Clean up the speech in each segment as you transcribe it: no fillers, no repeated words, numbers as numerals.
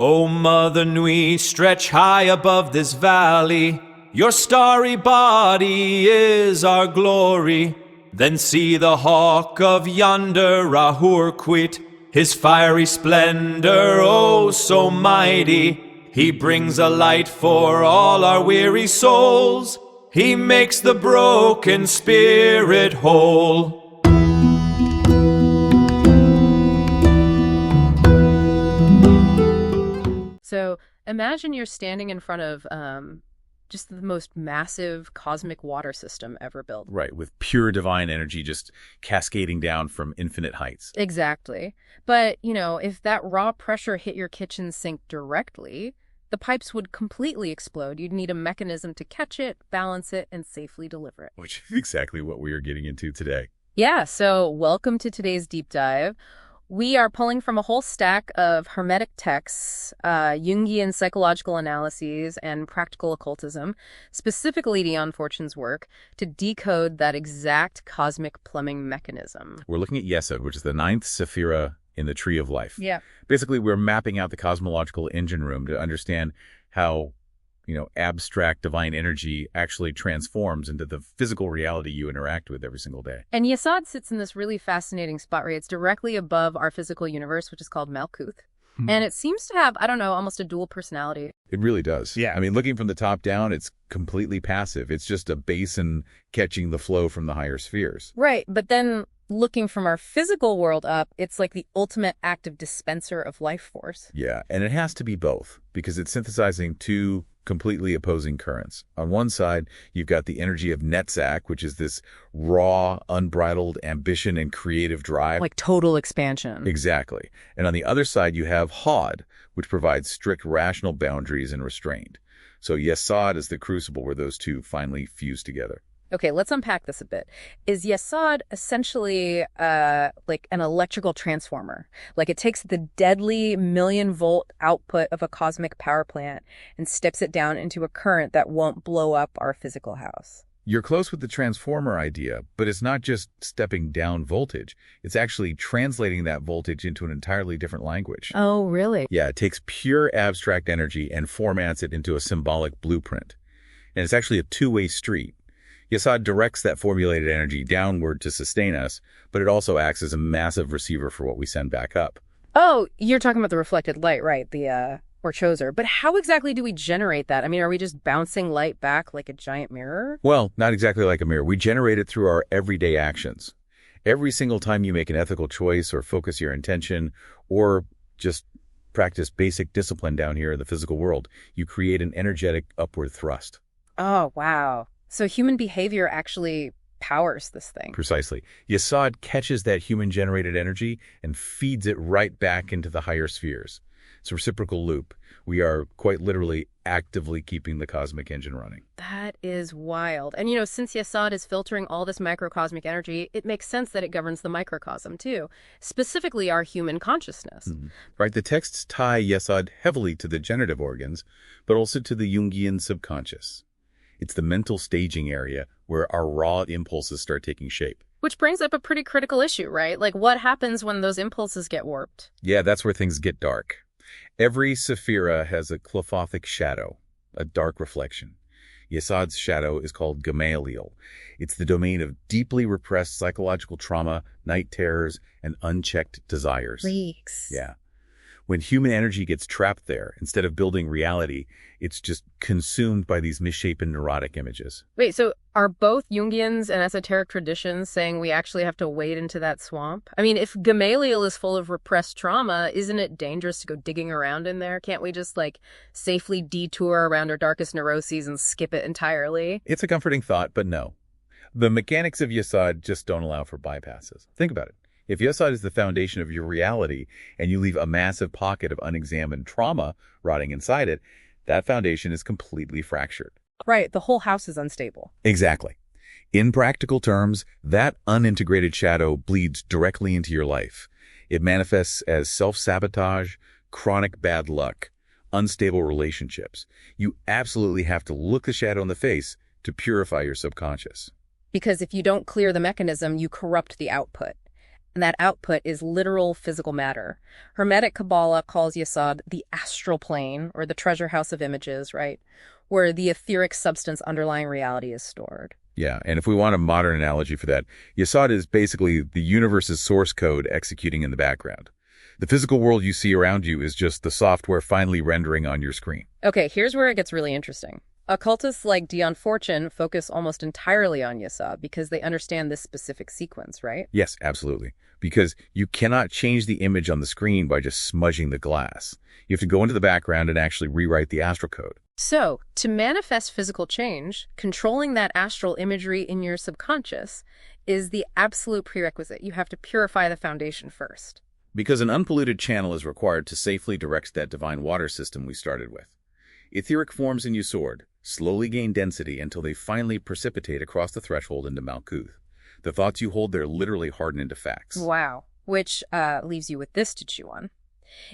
O Mother Nui, stretch high above this valley. Your starry body is our glory. Then see the hawk of yonder Rahur quit, his fiery splendor, oh so mighty. He brings a light for all our weary souls. He makes the broken spirit whole. So imagine you're standing in front of just the most massive cosmic water system ever built. Right, with pure divine energy just cascading down from infinite heights. Exactly. But, if that raw pressure hit your kitchen sink directly, the pipes would completely explode. You'd need a mechanism to catch it, balance it, and safely deliver it. Which is exactly what we are getting into today. Yeah, so welcome to today's deep dive. We are pulling from a whole stack of Hermetic texts, Jungian psychological analyses, and practical occultism, specifically Dion Fortune's work, to decode that exact cosmic plumbing mechanism. We're looking at Yesod, which is the ninth sephira in the Tree of Life. Yeah. Basically, we're mapping out the cosmological engine room to understand how abstract divine energy actually transforms into the physical reality you interact with every single day. And Yesod sits in this really fascinating spot, right? It's directly above our physical universe, which is called Malkuth. And it seems to have, almost a dual personality. It really does. Yeah. I mean, looking from the top down, it's completely passive. It's just a basin catching the flow from the higher spheres. Right. But then looking from our physical world up, it's like the ultimate active dispenser of life force. Yeah, and it has to be both because it's synthesizing two completely opposing currents. On one side, you've got the energy of Netzach, which is this raw, unbridled ambition and creative drive. Like total expansion. Exactly. And on the other side, you have Hod, which provides strict rational boundaries and restraint. So Yesod is the crucible where those two finally fuse together. Okay, let's unpack this a bit. Is Yesod essentially like an electrical transformer? Like it takes the deadly million-volt output of a cosmic power plant and steps it down into a current that won't blow up our physical house. You're close with the transformer idea, but it's not just stepping down voltage. It's actually translating that voltage into an entirely different language. Oh, really? Yeah, it takes pure abstract energy and formats it into a symbolic blueprint. And it's actually a two-way street. Yesod directs that formulated energy downward to sustain us, but it also acts as a massive receiver for what we send back up. Oh, you're talking about the reflected light, right? The Orchoser. But how exactly do we generate that? I mean, are we just bouncing light back like a giant mirror? Well, not exactly like a mirror. We generate it through our everyday actions. Every single time you make an ethical choice or focus your intention or just practice basic discipline down here in the physical world, you create an energetic upward thrust. Oh, wow. So human behavior actually powers this thing. Precisely. Yesod catches that human-generated energy and feeds it right back into the higher spheres. It's a reciprocal loop. We are quite literally actively keeping the cosmic engine running. That is wild. And since Yesod is filtering all this microcosmic energy, it makes sense that it governs the microcosm too, specifically our human consciousness. Right? The texts tie Yesod heavily to the generative organs, but also to the Jungian subconscious. It's the mental staging area where our raw impulses start taking shape. Which brings up a pretty critical issue, right? Like what happens when those impulses get warped? Yeah, that's where things get dark. Every sephira has a clophothic shadow, a dark reflection. Yesod's shadow is called Gamaliel. It's the domain of deeply repressed psychological trauma, night terrors, and unchecked desires. Freaks. Yeah. When human energy gets trapped there, instead of building reality, it's just consumed by these misshapen neurotic images. Wait, so are both Jungians and esoteric traditions saying we actually have to wade into that swamp? I mean, if Gamaliel is full of repressed trauma, isn't it dangerous to go digging around in there? Can't we just, safely detour around our darkest neuroses and skip it entirely? It's a comforting thought, but no. The mechanics of Yesod just don't allow for bypasses. Think about it. If Yesod is the foundation of your reality and you leave a massive pocket of unexamined trauma rotting inside it, that foundation is completely fractured. Right, the whole house is unstable. Exactly. In practical terms, that unintegrated shadow bleeds directly into your life. It manifests as self-sabotage, chronic bad luck, unstable relationships. You absolutely have to look the shadow in the face to purify your subconscious. Because if you don't clear the mechanism, you corrupt the output. And that output is literal physical matter. Hermetic Kabbalah calls Yesod the astral plane, or the treasure house of images, right? Where the etheric substance underlying reality is stored. Yeah, and if we want a modern analogy for that, Yesod is basically the universe's source code executing in the background. The physical world you see around you is just the software finally rendering on your screen. Okay, here's where it gets really interesting. Occultists like Dion Fortune focus almost entirely on Yesod because they understand this specific sequence, right? Yes, absolutely. Because you cannot change the image on the screen by just smudging the glass. You have to go into the background and actually rewrite the astral code. So, to manifest physical change, controlling that astral imagery in your subconscious is the absolute prerequisite. You have to purify the foundation first. Because an unpolluted channel is required to safely direct that divine water system we started with. Etheric forms in Yesod slowly gain density until they finally precipitate across the threshold into Malkuth. The thoughts you hold there literally harden into facts. Wow. Which leaves you with this to chew on.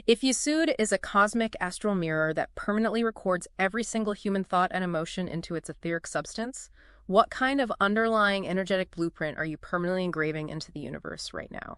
If Yesod is a cosmic astral mirror that permanently records every single human thought and emotion into its etheric substance, what kind of underlying energetic blueprint are you permanently engraving into the universe right now?